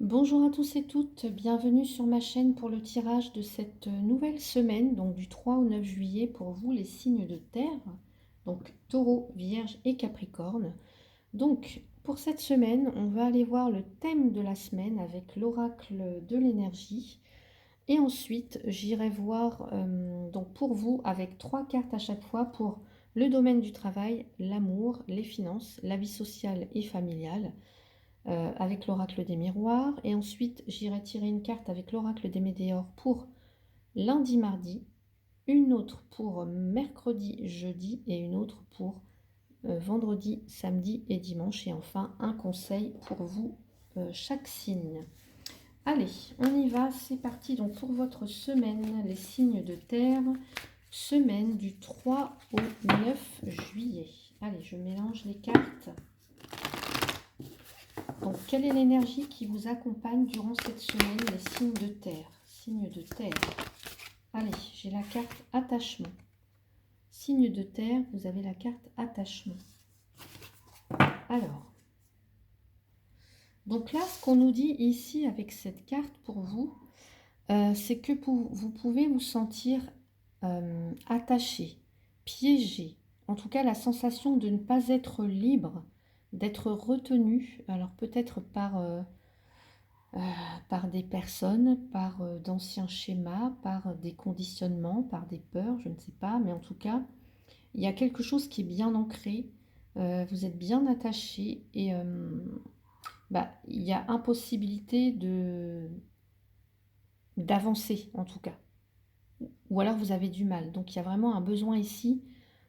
Bonjour à tous et toutes, bienvenue sur ma chaîne pour le tirage de cette nouvelle semaine, donc du 3 au 9 juillet pour vous les signes de terre, donc Taureau, Vierge et Capricorne. Donc pour cette semaine, on va aller voir le thème de la semaine avec l'oracle de l'énergie et ensuite j'irai voir donc pour vous avec 3 cartes à chaque fois pour le domaine du travail, l'amour, les finances, la vie sociale et familiale avec l'oracle des miroirs. Et ensuite, j'irai tirer une carte avec l'oracle des météores pour lundi, mardi, une autre pour mercredi, jeudi et une autre pour vendredi, samedi et dimanche. Et enfin, un conseil pour vous, chaque signe. Allez, on y va, c'est parti. Donc pour votre semaine, les signes de terre, semaine du 3 au 9 juillet. Allez, je mélange les cartes. Donc, quelle est l'énergie qui vous accompagne durant cette semaine, les signes de terre? Signes de terre. Allez, j'ai la carte attachement. Signe de terre, vous avez la carte attachement. Alors, donc là, ce qu'on nous dit ici avec cette carte pour vous, c'est que vous pouvez vous sentir attaché, piégé. En tout cas, la sensation de ne pas être libre, d'être retenu. Alors peut-être par des personnes, par d'anciens schémas, par des conditionnements, par des peurs, je ne sais pas, mais en tout cas, il y a quelque chose qui est bien ancré, vous êtes bien attaché et il y a impossibilité d'avancer en tout cas, ou alors vous avez du mal. Donc il y a vraiment un besoin ici,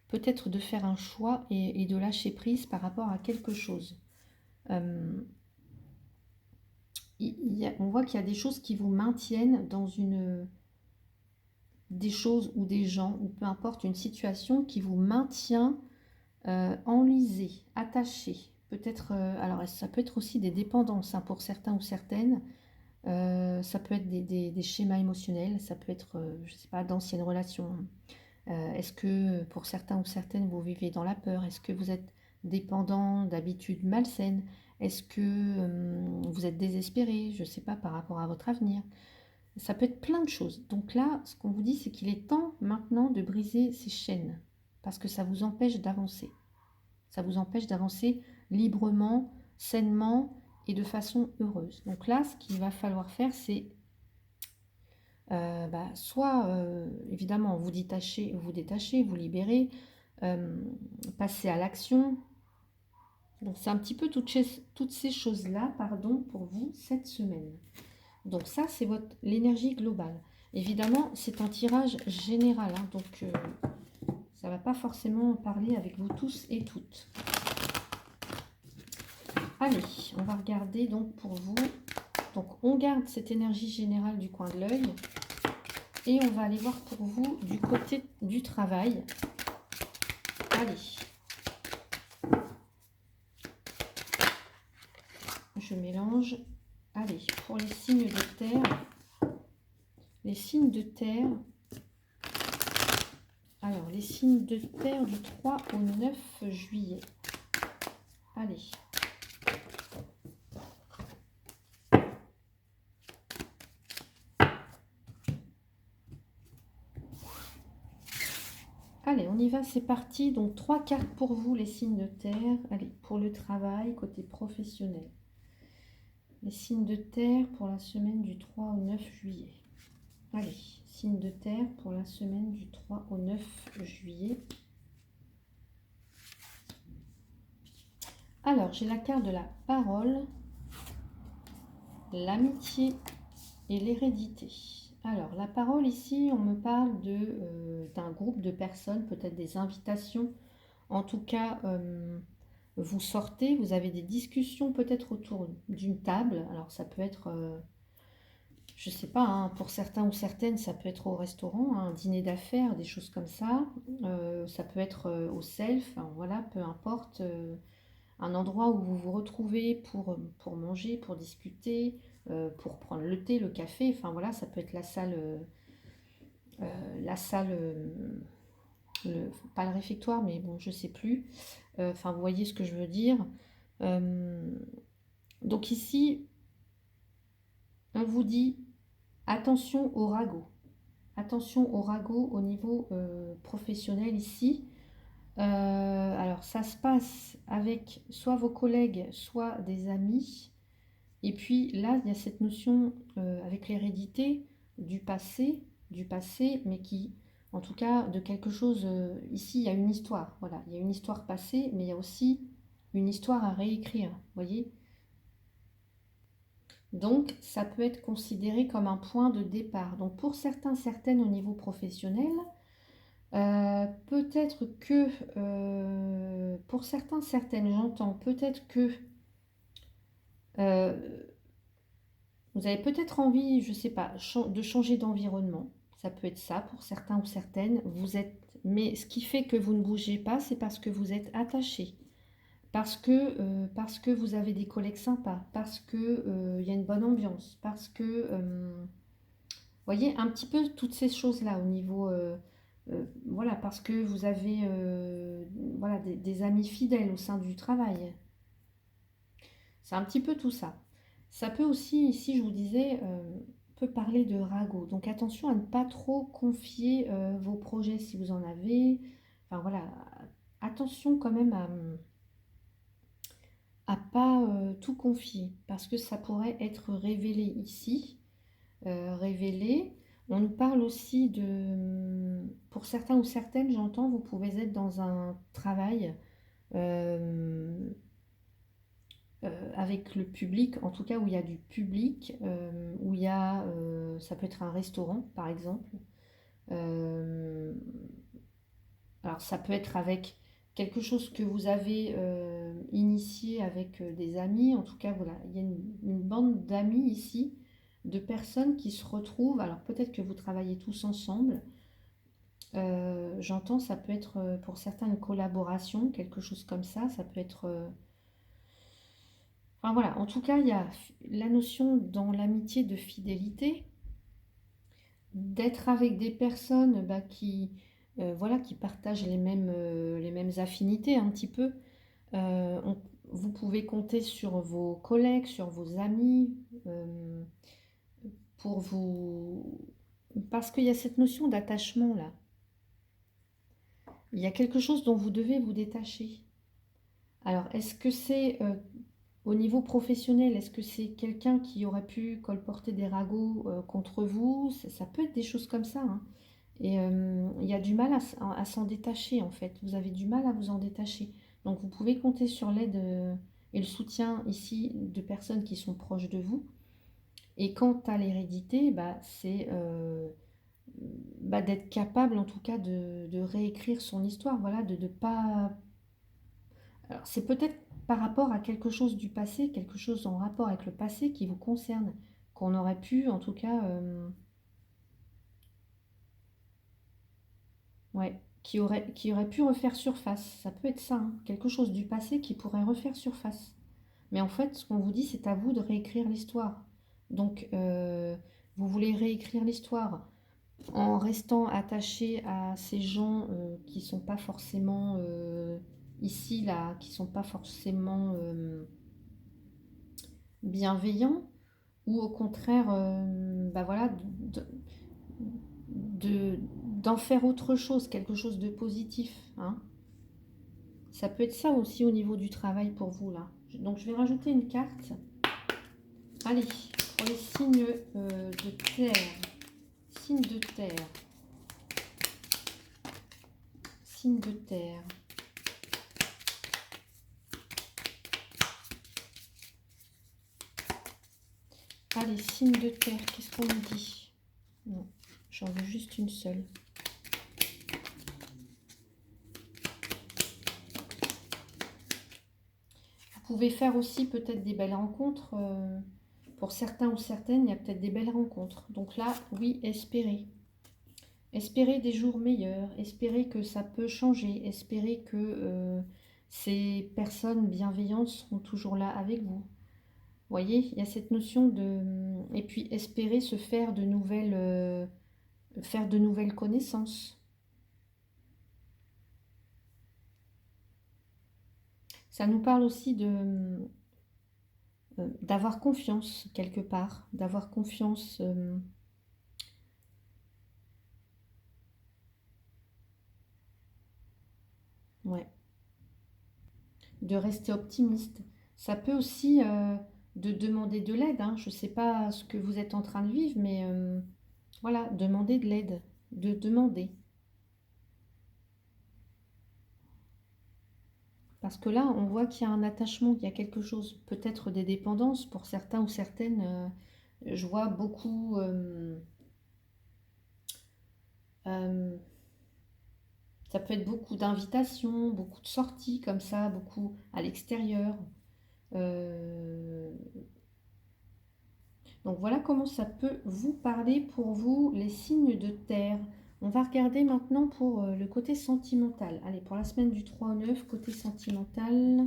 peut-être de faire un choix et de lâcher prise par rapport à quelque chose. On voit qu'il y a des choses qui vous maintiennent dans des choses ou des gens, ou peu importe, une situation qui vous maintient enlisé, attaché. Peut-être, alors ça peut être aussi des dépendances hein, pour certains ou certaines. Ça peut être des schémas émotionnels, ça peut être, je ne sais pas, d'anciennes relations. Est-ce que pour certains ou certaines, vous vivez dans la peur? Est-ce que vous êtes dépendant d'habitudes malsaines? Est-ce que vous êtes désespéré, je ne sais pas, par rapport à votre avenir? Ça peut être plein de choses. Donc là, ce qu'on vous dit, c'est qu'il est temps maintenant de briser ces chaînes, parce que ça vous empêche d'avancer. Ça vous empêche d'avancer librement, sainement et de façon heureuse. Donc là, ce qu'il va falloir faire, c'est soit évidemment vous détacher, vous libérer, passer à l'action. Donc c'est un petit peu toutes ces choses-là, pardon, pour vous cette semaine. Donc ça, c'est l'énergie globale. Évidemment, c'est un tirage général, hein, donc ça ne va pas forcément parler avec vous tous et toutes. Allez, on va regarder donc pour vous. Donc on garde cette énergie générale du coin de l'œil et on va aller voir pour vous du côté du travail. Allez. Je mélange. Allez, pour les signes de terre. Les signes de terre. Alors, les signes de terre du 3 au 9 juillet. Allez. Allez, on y va, c'est parti. Donc, 3 cartes pour vous, les signes de terre. Allez, pour le travail, côté professionnel. Les signes de terre pour la semaine du 3 au 9 juillet. Allez, signes de terre pour la semaine du 3 au 9 juillet. Alors, j'ai la carte de la parole, l'amitié et l'hérédité. Alors, la parole ici, on me parle d'un groupe de personnes, peut-être des invitations. En tout cas, vous sortez, vous avez des discussions peut-être autour d'une table. Alors, ça peut être, je ne sais pas, hein, pour certains ou certaines, ça peut être au restaurant, hein, un dîner d'affaires, des choses comme ça. Ça peut être au self, hein, voilà, peu importe. Un endroit où vous vous retrouvez pour manger, pour discuter, pour prendre le thé, le café. Enfin voilà, ça peut être la salle, pas le réfectoire, mais bon, je sais plus. Enfin, vous voyez ce que je veux dire. Donc ici, on vous dit attention au ragot. Attention au ragot au niveau professionnel ici. Alors ça se passe avec soit vos collègues, soit des amis. Et puis là, il y a cette notion avec l'hérédité du passé, mais qui, en tout cas, de quelque chose. Ici, il y a une histoire. Voilà, il y a une histoire passée, mais il y a aussi une histoire à réécrire. Vous voyez? Donc, ça peut être considéré comme un point de départ. Donc, pour certains, certaines au niveau professionnel, peut-être que, pour certains, certaines, j'entends, peut-être que euh, vous avez peut-être envie, je ne sais pas, de changer d'environnement. Ça peut être ça pour certains ou certaines. Mais ce qui fait que vous ne bougez pas, c'est parce que vous êtes attaché. Parce que vous avez des collègues sympas, parce que il y a une bonne ambiance, parce que, voyez, un petit peu toutes ces choses-là au niveau, voilà, parce que vous avez, voilà, des amis fidèles au sein du travail. C'est un petit peu tout ça. Ça peut aussi, ici, je vous disais, peut parler de ragot. Donc attention à ne pas trop confier vos projets si vous en avez. Enfin voilà, attention quand même à pas tout confier parce que ça pourrait être révélé ici, révélé. On nous parle aussi de, pour certains ou certaines, j'entends, vous pouvez être dans un travail avec le public, en tout cas où il y a du public, où il y a, ça peut être un restaurant par exemple. Euh, alors ça peut être avec quelque chose que vous avez initié avec des amis. En tout cas, voilà, il y a une bande d'amis ici, de personnes qui se retrouvent. Alors peut-être que vous travaillez tous ensemble. J'entends, ça peut être pour certains une collaboration, quelque chose comme ça. Ça peut être enfin voilà, en tout cas, il y a la notion dans l'amitié de fidélité, d'être avec des personnes bah, voilà, qui partagent les mêmes affinités un petit peu. Euh, on- vous pouvez compter sur vos collègues, sur vos amis, euh, pour vous... Parce qu'il y a cette notion d'attachement là. Il y a quelque chose dont vous devez vous détacher. Alors, est-ce que c'est au niveau professionnel, est-ce que c'est quelqu'un qui aurait pu colporter des ragots contre vous? Ça peut être des choses comme ça, hein. Et il y a du mal à s'en détacher, en fait. Vous avez du mal à vous en détacher. Donc, vous pouvez compter sur l'aide et le soutien ici de personnes qui sont proches de vous. Et quant à l'hérédité, bah, c'est bah, d'être capable, en tout cas, de réécrire son histoire. Voilà, de ne pas alors, c'est peut-être par rapport à quelque chose du passé, quelque chose en rapport avec le passé qui vous concerne, qu'on aurait pu, en tout cas, ouais, qui aurait pu refaire surface. Ça peut être ça, hein, quelque chose du passé qui pourrait refaire surface. Mais en fait, ce qu'on vous dit, c'est à vous de réécrire l'histoire. Donc, vous voulez réécrire l'histoire en restant attaché à ces gens qui sont pas forcément ici, là, qui sont pas forcément bienveillants ou au contraire, bah voilà, d'en faire autre chose, quelque chose de positif, hein. Ça peut être ça aussi au niveau du travail pour vous là. Donc je vais rajouter une carte. Allez, pour les signes de terre. Signes de terre. Signes de terre. Allez, signes de terre, qu'est-ce qu'on me dit? Non, j'en veux juste une seule. Vous pouvez faire aussi peut-être des belles rencontres. Pour certains ou certaines, il y a peut-être des belles rencontres. Donc là, oui, espérez. Espérez des jours meilleurs, espérez que ça peut changer, espérez que ces personnes bienveillantes seront toujours là avec vous. Vous voyez, il y a cette notion de... Et puis espérez se faire de nouvelles connaissances. Ça nous parle aussi de... d'avoir confiance quelque part, d'avoir confiance, ouais, de rester optimiste. Ça peut aussi de demander de l'aide, hein. Je ne sais pas ce que vous êtes en train de vivre, mais voilà, demander de l'aide, de demander. Parce que là, on voit qu'il y a un attachement, qu'il y a quelque chose, peut-être des dépendances pour certains ou certaines. Je vois beaucoup, euh, ça peut être beaucoup d'invitations, beaucoup de sorties comme ça, beaucoup à l'extérieur. Euh, donc voilà comment ça peut vous parler pour vous, les signes de terre. On va regarder maintenant pour le côté sentimental. Allez, pour la semaine du 3 au 9, côté sentimental.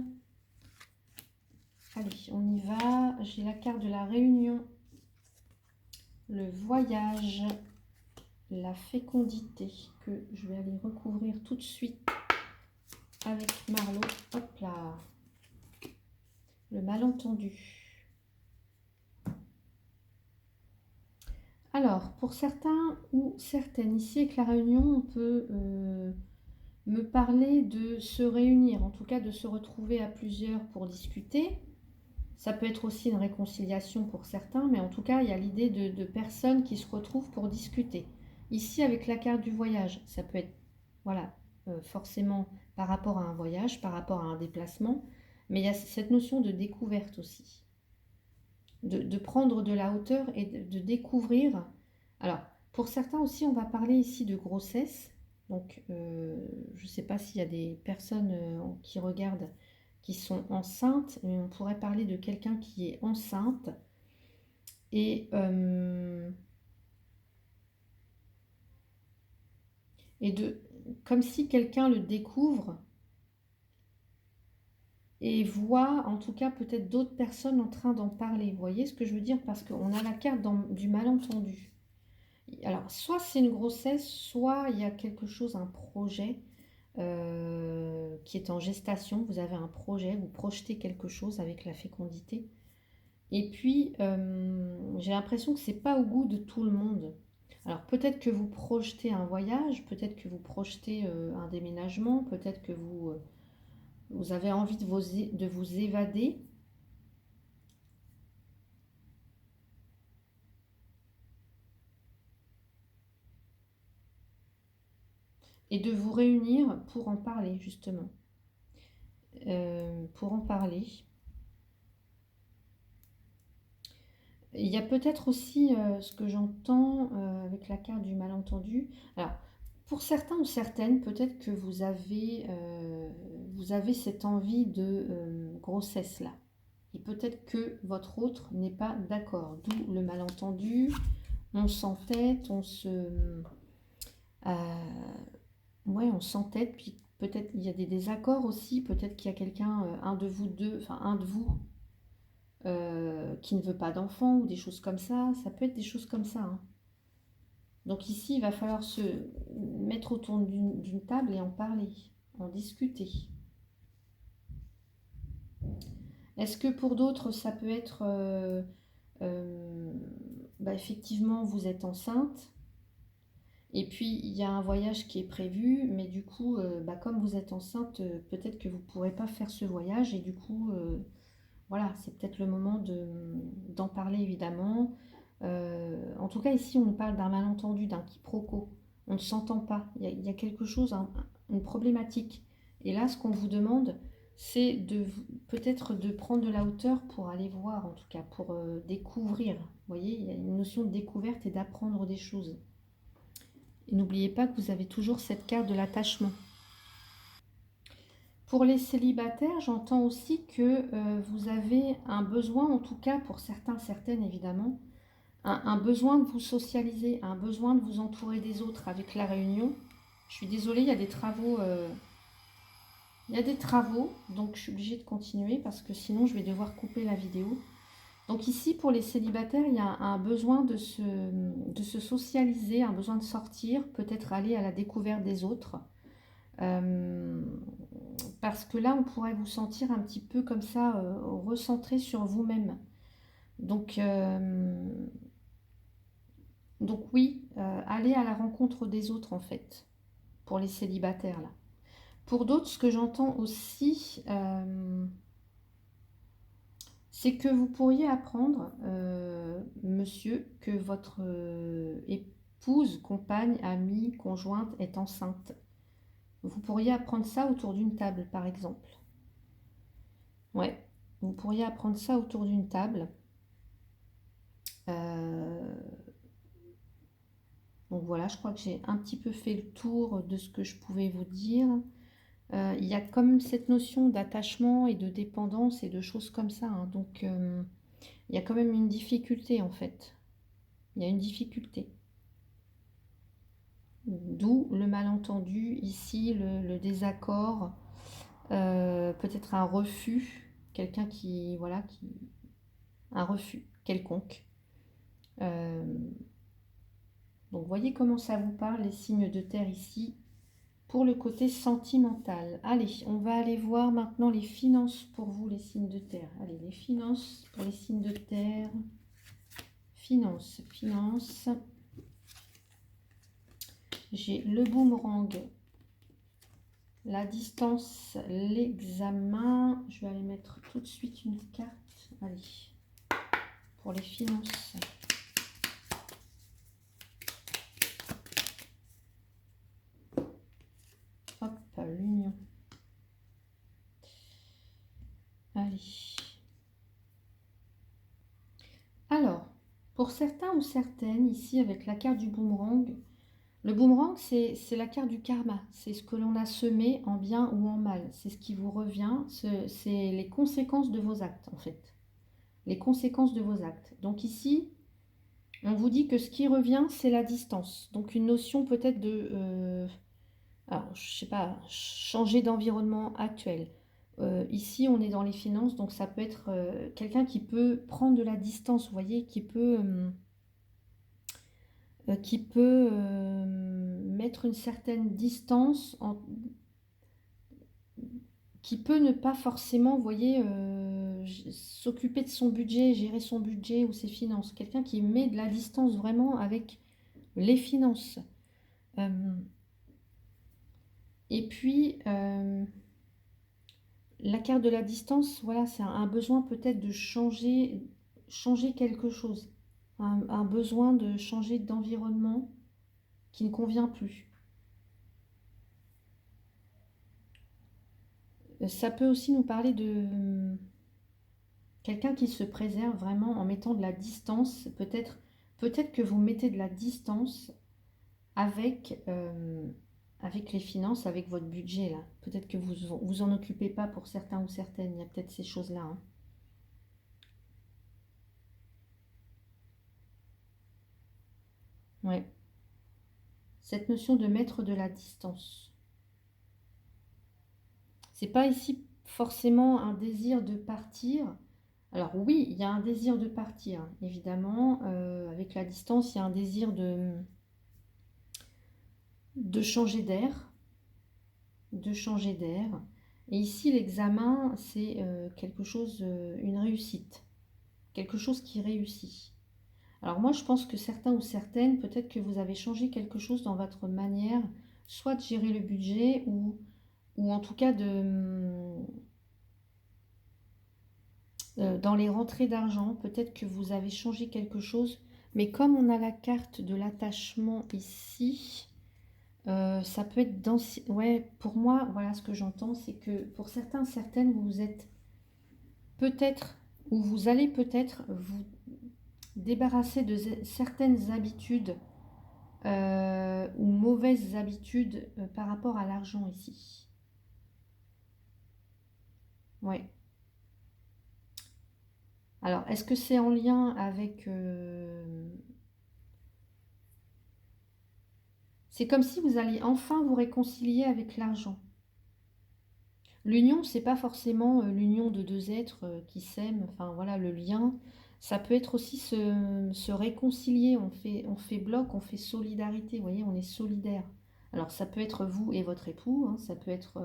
Allez, on y va. J'ai la carte de la réunion, le voyage, la fécondité, que je vais aller recouvrir tout de suite avec Marlo. Hop là. Le malentendu. Alors, pour certains ou certaines, ici avec la réunion, on peut me parler de se réunir, en tout cas de se retrouver à plusieurs pour discuter. Ça peut être aussi une réconciliation pour certains, mais en tout cas, il y a l'idée de personnes qui se retrouvent pour discuter. Ici, avec la carte du voyage, ça peut être, voilà, forcément par rapport à un voyage, par rapport à un déplacement, mais il y a cette notion de découverte aussi, de prendre de la hauteur et de découvrir. Alors, pour certains aussi, on va parler ici de grossesse. Donc, je ne sais pas s'il y a des personnes qui regardent qui sont enceintes, mais on pourrait parler de quelqu'un qui est enceinte et, comme si quelqu'un le découvre et voit en tout cas peut-être d'autres personnes en train d'en parler. Vous voyez ce que je veux dire? Parce qu'on a la carte du malentendu. Alors, soit c'est une grossesse, soit il y a quelque chose, un projet qui est en gestation. Vous avez un projet, vous projetez quelque chose avec la fécondité. Et puis, j'ai l'impression que c'est pas au goût de tout le monde. Alors, peut-être que vous projetez un voyage, peut-être que vous projetez un déménagement, peut-être que vous avez envie de vous évader. Et de vous réunir pour en parler, justement. Pour en parler. Il y a peut-être aussi ce que j'entends avec la carte du malentendu. Alors, pour certains ou certaines, peut-être que vous avez cette envie de grossesse là. Et peut-être que votre autre n'est pas d'accord. D'où le malentendu. On s'entête, ouais, on s'entête, puis peut-être il y a des désaccords aussi. Peut-être qu'il y a quelqu'un, un de vous deux, enfin un de vous qui ne veut pas d'enfant ou des choses comme ça. Ça peut être des choses comme ça, hein. Donc ici, il va falloir se mettre autour d'une table et en parler, en discuter. Est-ce que pour d'autres, ça peut être effectivement, vous êtes enceinte et puis il y a un voyage qui est prévu, mais du coup, comme vous êtes enceinte, peut-être que vous ne pourrez pas faire ce voyage et du coup, voilà, c'est peut-être le moment d'en parler évidemment. En tout cas, ici, on nous parle d'un malentendu, d'un quiproquo. On ne s'entend pas. Il y a quelque chose, une problématique. Et là, ce qu'on vous demande, c'est peut-être de prendre de la hauteur pour aller voir, en tout cas, pour découvrir. Vous voyez, il y a une notion de découverte et d'apprendre des choses. Et n'oubliez pas que vous avez toujours cette carte de l'attachement. Pour les célibataires, j'entends aussi que vous avez un besoin, en tout cas pour certains, certaines évidemment, un besoin de vous socialiser, un besoin de vous entourer des autres avec la réunion. Je suis désolée, il y a des travaux, donc je suis obligée de continuer parce que sinon je vais devoir couper la vidéo. Donc ici, pour les célibataires, il y a un besoin de se socialiser, un besoin de sortir, peut-être aller à la découverte des autres. Euh, Parce que là, on pourrait vous sentir un petit peu comme ça, recentré sur vous-même. Donc, oui, allez à la rencontre des autres en fait, pour les célibataires là. Pour d'autres, ce que j'entends aussi, c'est que vous pourriez apprendre, monsieur, que votre épouse, compagne, amie, conjointe est enceinte. Vous pourriez apprendre ça autour d'une table, par exemple. Ouais, vous pourriez apprendre ça autour d'une table. Euh, donc voilà, je crois que j'ai un petit peu fait le tour de ce que je pouvais vous dire. Il y a comme cette notion d'attachement et de dépendance et de choses comme ça, hein. Donc il y a quand même une difficulté en fait. Il y a une difficulté. D'où le malentendu ici, le désaccord, peut-être un refus, quelqu'un qui, voilà, un refus quelconque. Euh, donc voyez comment ça vous parle, les signes de terre ici, pour le côté sentimental. Allez, on va aller voir maintenant les finances pour vous, les signes de terre. Allez, les finances pour les signes de terre. Finances, finances. J'ai le boomerang, la distance, l'examen. Je vais aller mettre tout de suite une carte. Allez, pour les finances. Hop, l'union. Allez. Alors, pour certains ou certaines, ici avec la carte du boomerang, le boomerang, c'est la carte du karma. C'est ce que l'on a semé en bien ou en mal. C'est ce qui vous revient. C'est les conséquences de vos actes, en fait. Les conséquences de vos actes. Donc ici, on vous dit que ce qui revient, c'est la distance. Donc une notion peut-être de, alors, je sais pas, changer d'environnement actuel. Ici, on est dans les finances, donc ça peut être quelqu'un qui peut prendre de la distance, vous voyez, qui peut mettre une certaine distance, qui peut ne pas forcément, vous voyez, s'occuper de son budget, gérer son budget ou ses finances. Quelqu'un qui met de la distance vraiment avec les finances. Euh, et puis, la carte de la distance, voilà, c'est un besoin peut-être de changer quelque chose. Un besoin de changer d'environnement qui ne convient plus. Ça peut aussi nous parler de quelqu'un qui se préserve vraiment en mettant de la distance. Peut-être que vous mettez de la distance avec, avec les finances, avec votre budget là. Peut-être que vous en occupez pas pour certains ou certaines. Il y a peut-être ces choses-là, hein. Ouais. Cette notion de mettre de la distance. C'est pas ici forcément un désir de partir. Alors oui, il y a un désir de partir, évidemment. Avec la distance, il y a un désir de changer d'air, de changer d'air. Et ici, l'examen, c'est quelque chose, une réussite, quelque chose qui réussit. Alors moi, je pense que certains ou certaines, peut-être que vous avez changé quelque chose dans votre manière, soit de gérer le budget ou en tout cas dans les rentrées d'argent, peut-être que vous avez changé quelque chose. Mais comme on a la carte de l'attachement ici, ça peut être dans... Ouais, pour moi, voilà ce que j'entends, c'est que pour certains, certaines, vous êtes peut-être, ou vous allez peut-être vous débarrasser de certaines habitudes ou mauvaises habitudes par rapport à l'argent ici. Ouais. Alors, est-ce que c'est en lien avec... C'est comme si vous alliez enfin vous réconcilier avec l'argent. L'union, c'est pas forcément l'union de deux êtres qui s'aiment. Enfin voilà, le lien, ça peut être aussi se réconcilier. On fait bloc, on fait solidarité. Vous voyez, on est solidaire. Alors ça peut être vous et votre époux, hein, ça peut être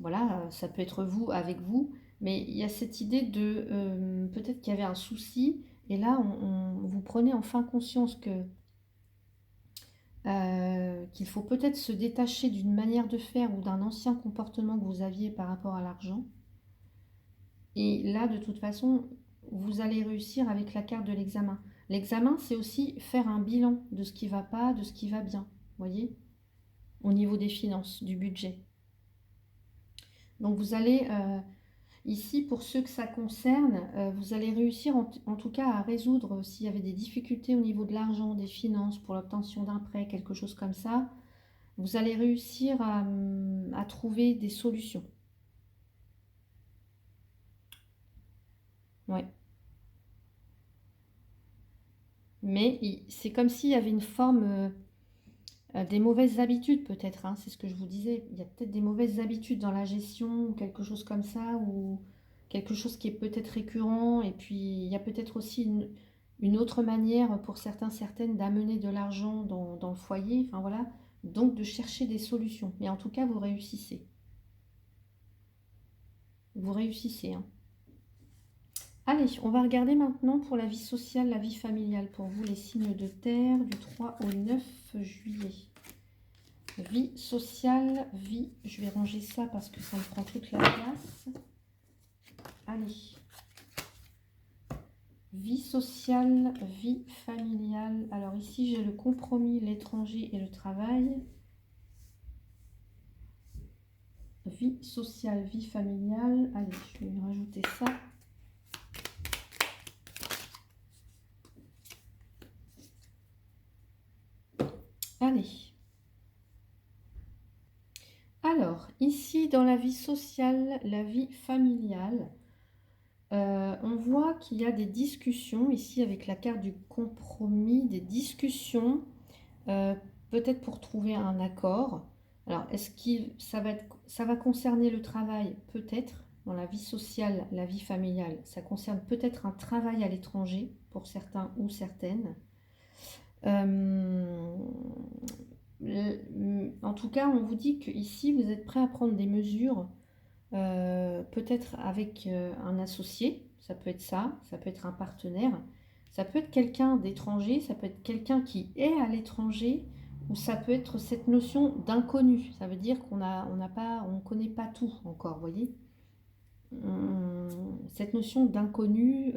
voilà, ça peut être vous avec vous, mais il y a cette idée de peut-être qu'il y avait un souci, et là vous prenez enfin conscience que qu'il faut peut-être se détacher d'une manière de faire ou d'un ancien comportement que vous aviez par rapport à l'argent. Et là, de toute façon, vous allez réussir avec la carte de l'examen. L'examen, c'est aussi faire un bilan de ce qui va pas, de ce qui va bien, voyez, au niveau des finances, du budget. Donc vous allez, ici, pour ceux que ça concerne, vous allez réussir en tout cas à résoudre s'il y avait des difficultés au niveau de l'argent, des finances, pour l'obtention d'un prêt, quelque chose comme ça. Vous allez réussir à trouver des solutions. Ouais. Mais c'est comme s'il y avait une forme, des mauvaises habitudes peut-être, hein, c'est ce que je vous disais. Il y a peut-être des mauvaises habitudes dans la gestion ou quelque chose comme ça, ou quelque chose qui est peut-être récurrent. Et puis il y a peut-être aussi une autre manière pour certains, certaines d'amener de l'argent dans le foyer. Enfin voilà. Donc de chercher des solutions. Mais en tout cas, vous réussissez. Vous réussissez, hein. Allez, on va regarder maintenant pour la vie sociale, la vie familiale. Pour vous, les signes de terre du 3 au 9 juillet. Vie sociale, vie... Je vais ranger ça parce que ça me prend toute la place. Allez. Vie sociale, vie familiale. Alors ici, j'ai le compromis, l'étranger et le travail. Vie sociale, vie familiale. Allez, je vais rajouter ça. Allez. Alors, ici, dans la vie sociale, la vie familiale, on voit qu'il y a des discussions, ici avec la carte du compromis, des discussions, peut-être pour trouver un accord. Alors, est-ce que ça va concerner le travail? Peut-être. Dans la vie sociale, la vie familiale, ça concerne peut-être un travail à l'étranger pour certains ou certaines. En tout cas, on vous dit qu'ici, vous êtes prêt à prendre des mesures, peut-être avec un associé, ça peut être ça peut être un partenaire, ça peut être quelqu'un d'étranger, ça peut être quelqu'un qui est à l'étranger, ou ça peut être cette notion d'inconnu. Ça veut dire qu'on on connaît pas tout encore, vous voyez. Cette notion d'inconnu,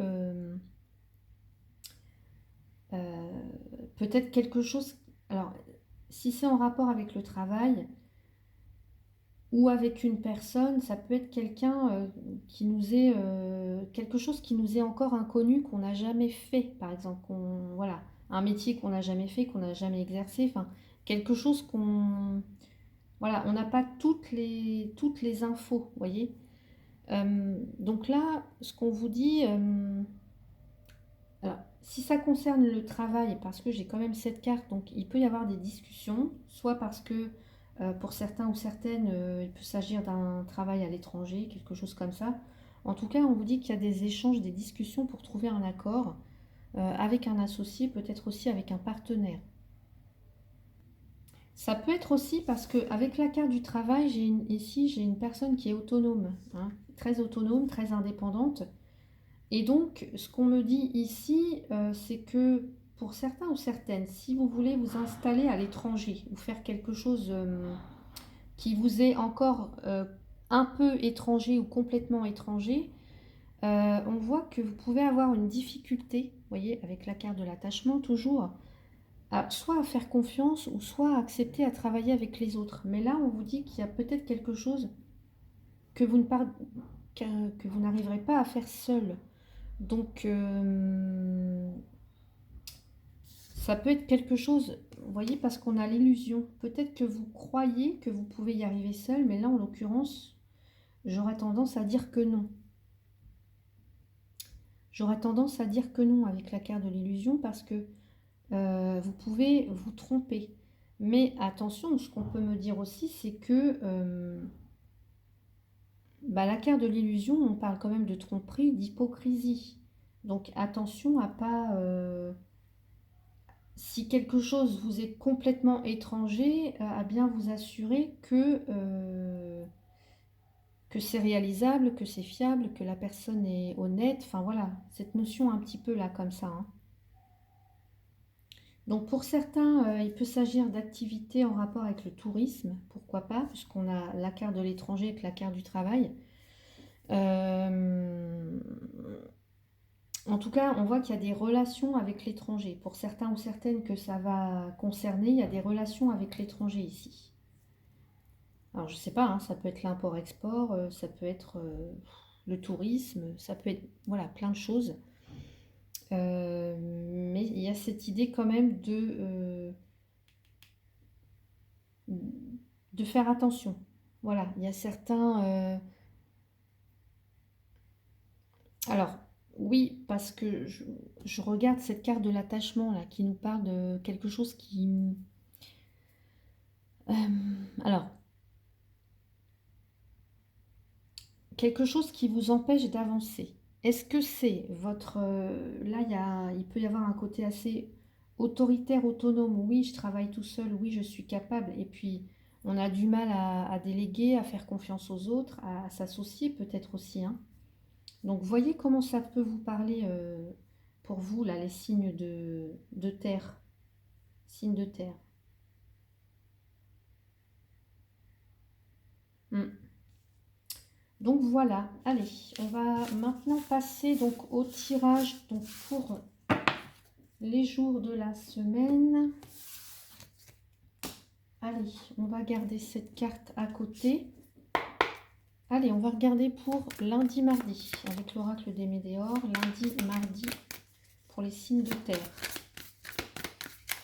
peut-être quelque chose. Alors, si c'est en rapport avec le travail ou avec une personne, ça peut être quelqu'un qui nous est quelque chose qui nous est encore inconnu, qu'on n'a jamais fait, par exemple, voilà, un métier qu'on n'a jamais fait, qu'on n'a jamais exercé, enfin quelque chose qu'on voilà, on n'a pas toutes les infos, vous voyez. Donc là, ce qu'on vous dit, alors, si ça concerne le travail, parce que j'ai quand même cette carte, donc il peut y avoir des discussions, soit parce que pour certains ou certaines, il peut s'agir d'un travail à l'étranger, quelque chose comme ça. En tout cas, on vous dit qu'il y a des échanges, des discussions pour trouver un accord avec un associé, peut-être aussi avec un partenaire. Ça peut être aussi parce qu'avec la carte du travail, ici, j'ai une personne qui est autonome, hein, très autonome, très indépendante. Et donc, ce qu'on me dit ici, c'est que pour certains ou certaines, si vous voulez vous installer à l'étranger ou faire quelque chose qui vous est encore un peu étranger ou complètement étranger, on voit que vous pouvez avoir une difficulté, vous voyez, avec la carte de l'attachement toujours, soit à faire confiance ou soit à accepter à travailler avec les autres. Mais là, on vous dit qu'il y a peut-être quelque chose que que vous n'arriverez pas à faire seul. Donc, ça peut être quelque chose, vous voyez, parce qu'on a l'illusion. Peut-être que vous croyez que vous pouvez y arriver seul, mais là, en l'occurrence, j'aurais tendance à dire que non. J'aurais tendance à dire que non avec la carte de l'illusion parce que vous pouvez vous tromper. Mais attention, ce qu'on peut me dire aussi, c'est que la carte de l'illusion, on parle quand même de tromperie, d'hypocrisie. Donc attention à pas si quelque chose vous est complètement étranger, à bien vous assurer que c'est réalisable, que c'est fiable, que la personne est honnête. Enfin voilà, cette notion un petit peu là comme ça, hein. Donc pour certains, il peut s'agir d'activités en rapport avec le tourisme, pourquoi pas, puisqu'on a la carte de l'étranger avec la carte du travail. Euh, En tout cas, on voit qu'il y a des relations avec l'étranger. Pour certains ou certaines que ça va concerner, il y a des relations avec l'étranger ici. Alors je sais pas, hein, ça peut être l'import-export, ça peut être le tourisme, ça peut être voilà, plein de choses. Mais il y a cette idée quand même de faire attention. Voilà, il y a certains... Alors, oui, parce que je regarde cette carte de l'attachement là, qui nous parle de quelque chose qui... euh, alors, quelque chose qui vous empêche d'avancer. Est-ce que c'est votre... là, il peut y avoir un côté assez autoritaire, autonome. Oui, je travaille tout seul, oui, je suis capable. Et puis, on a du mal à déléguer, à faire confiance aux autres, à s'associer peut-être aussi, hein. Donc, voyez comment ça peut vous parler pour vous, là, les signes de terre. Signes de terre. Hmm. Donc voilà, allez, on va maintenant passer donc au tirage donc pour les jours de la semaine. Allez, on va garder cette carte à côté. Allez, on va regarder pour lundi, mardi, avec l'oracle des Médéors. Lundi, mardi, pour les signes de terre.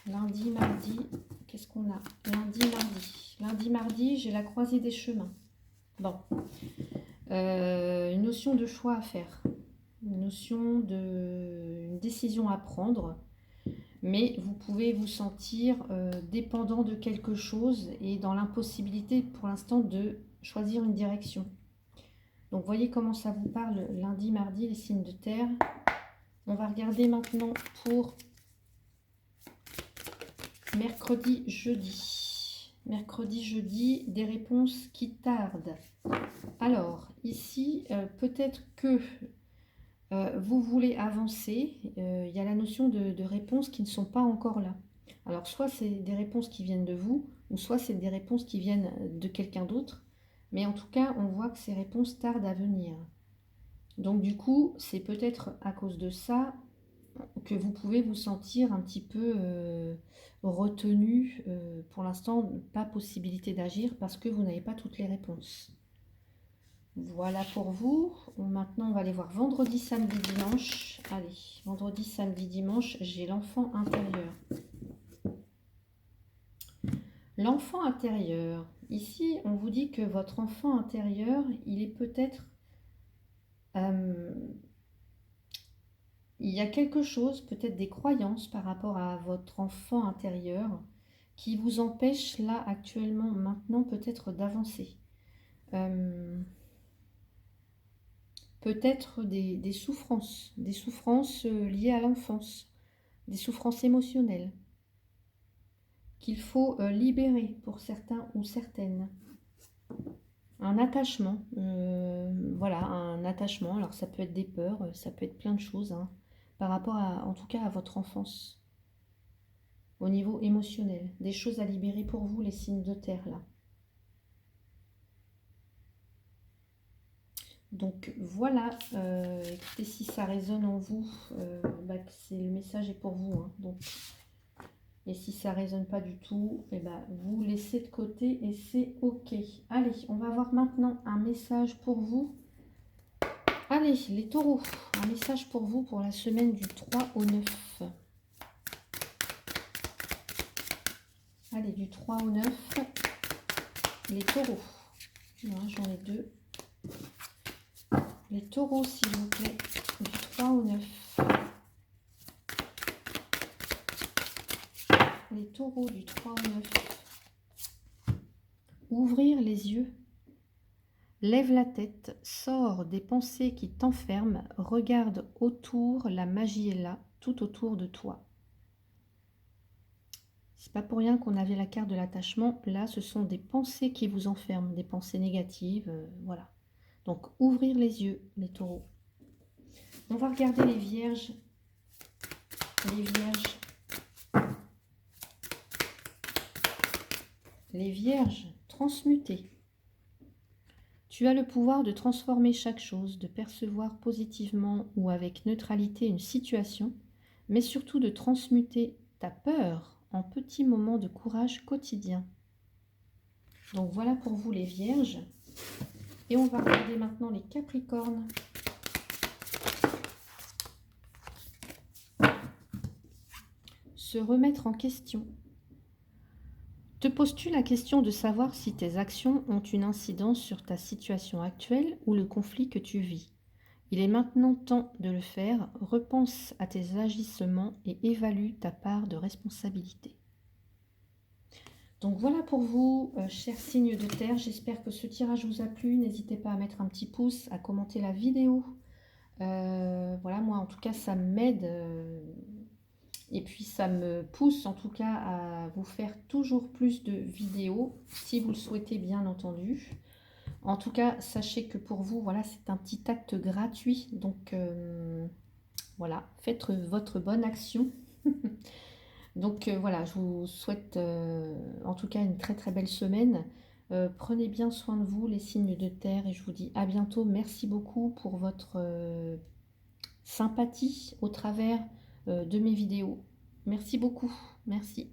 Lundi, mardi, qu'est-ce qu'on a? Lundi, mardi. Lundi, mardi, j'ai la croisée des chemins. Bon, une notion de choix à faire. Une une décision à prendre. Mais vous pouvez vous sentir dépendant de quelque chose et dans l'impossibilité pour l'instant de choisir une direction. Donc voyez comment ça vous parle lundi, mardi, les signes de terre. On va regarder maintenant pour mercredi, jeudi. Mercredi, jeudi, des réponses qui tardent. Alors, ici, peut-être que vous voulez avancer, il y a la notion de réponses qui ne sont pas encore là. Alors, soit c'est des réponses qui viennent de vous, ou soit c'est des réponses qui viennent de quelqu'un d'autre. Mais en tout cas, on voit que ces réponses tardent à venir. Donc, du coup, c'est peut-être à cause de ça que vous pouvez vous sentir un petit peu retenu. Pour l'instant, pas possibilité d'agir parce que vous n'avez pas toutes les réponses. Voilà pour vous. Maintenant, on va aller voir vendredi, samedi, dimanche. Allez, vendredi, samedi, dimanche, j'ai l'enfant intérieur. L'enfant intérieur. Ici, on vous dit que votre enfant intérieur, il est peut-être... il y a quelque chose, peut-être des croyances par rapport à votre enfant intérieur qui vous empêche là, actuellement, maintenant, peut-être d'avancer. Peut-être des souffrances liées à l'enfance, des souffrances émotionnelles qu'il faut libérer pour certains ou certaines. Un attachement, voilà, un attachement. Alors ça peut être des peurs, ça peut être plein de choses, hein, par rapport à, en tout cas, à votre enfance, au niveau émotionnel. Des choses à libérer pour vous, les signes de terre, là. Donc voilà, écoutez, si ça résonne en vous, le message est pour vous, hein, donc, et si ça ne résonne pas du tout, vous laissez de côté et c'est ok. Allez, on va voir maintenant un message pour vous. Allez, les taureaux, un message pour vous pour la semaine du 3 au 9. Allez, du 3 au 9, les taureaux. Voilà, j'en ai deux. Les taureaux, s'il vous plaît, du 3 au 9. Les taureaux du 3 au 9. Ouvrir les yeux. Lève la tête, sors des pensées qui t'enferment, regarde autour, la magie est là, tout autour de toi. C'est pas pour rien qu'on avait la carte de l'attachement. Là, ce sont des pensées qui vous enferment, des pensées négatives. Voilà. Donc, ouvrir les yeux, les taureaux. On va regarder les vierges. Les vierges. Les vierges, transmutées. Tu as le pouvoir de transformer chaque chose, de percevoir positivement ou avec neutralité une situation, mais surtout de transmuter ta peur en petits moments de courage quotidien. Donc voilà pour vous les vierges. Et on va regarder maintenant les capricornes. Se remettre en question. Te poses-tu la question de savoir si tes actions ont une incidence sur ta situation actuelle ou le conflit que tu vis? Il est maintenant temps de le faire. Repense à tes agissements et évalue ta part de responsabilité. Donc voilà pour vous, chers signes de terre. J'espère que ce tirage vous a plu. N'hésitez pas à mettre un petit pouce, à commenter la vidéo. Voilà, moi en tout cas, ça m'aide. Et puis ça me pousse en tout cas à vous faire toujours plus de vidéos, si vous le souhaitez bien entendu. En tout cas, sachez que pour vous, voilà, c'est un petit acte gratuit. Donc voilà, faites votre bonne action. Donc voilà, je vous souhaite en tout cas une très très belle semaine. Prenez bien soin de vous, les signes de terre, et je vous dis à bientôt. Merci beaucoup pour votre sympathie au travers de mes vidéos. Merci beaucoup. Merci.